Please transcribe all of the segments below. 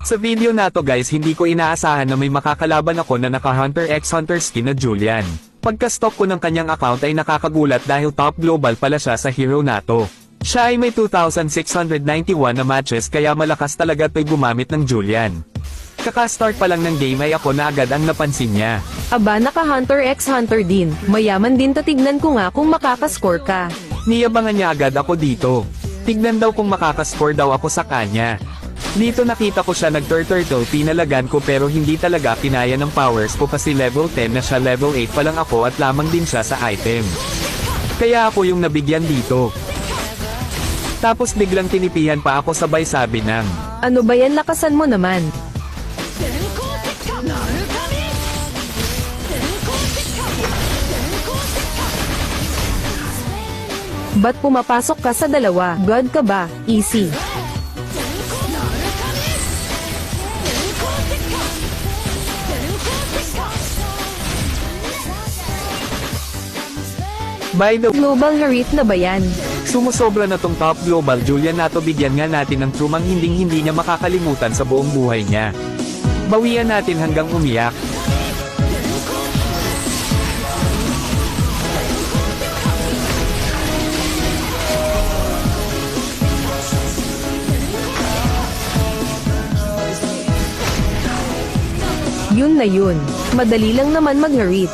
Sa video na to guys, hindi ko inaasahan na may makakalaban ako na naka Hunter x Hunter skin na Julian. Pagka-stalk ko ng kanyang account ay nakakagulat dahil top global pala siya sa hero na to. Siya ay may 2,691 na matches kaya malakas talaga to'y gumamit ng Julian. Kaka-start pa lang ng game ay ako na agad ang napansin niya. Aba, naka Hunter x Hunter din. Mayaman din to, tignan ko nga kung makakascore ka. Niyabangan niya agad ako dito. Tignan daw kung makakascore daw ako sa kanya. Dito nakita ko siya nag-turtle, pinalagan ko pero hindi talaga kinaya ng powers ko kasi level 10 na siya, level 8 pa lang ako at lamang din siya sa item. Kaya ako yung nabigyan dito. Tapos biglang tinipihan pa ako sabay sabi ng, Ano ba yan, lakasan mo naman. Ba't pumapasok ka sa dalawa? God ka ba? Easy. by the Global Harith na ba yan? Sumusobra na tong top global Julian na to, bigyan nga natin ng trumang hindi niya makakalimutan sa buong buhay niya. Bawian natin hanggang umiyak. Yun na yun. Madali lang naman mag-Harith.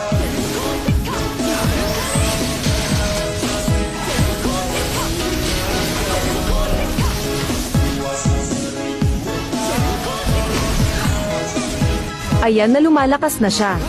Ayan na, lumalakas na siya.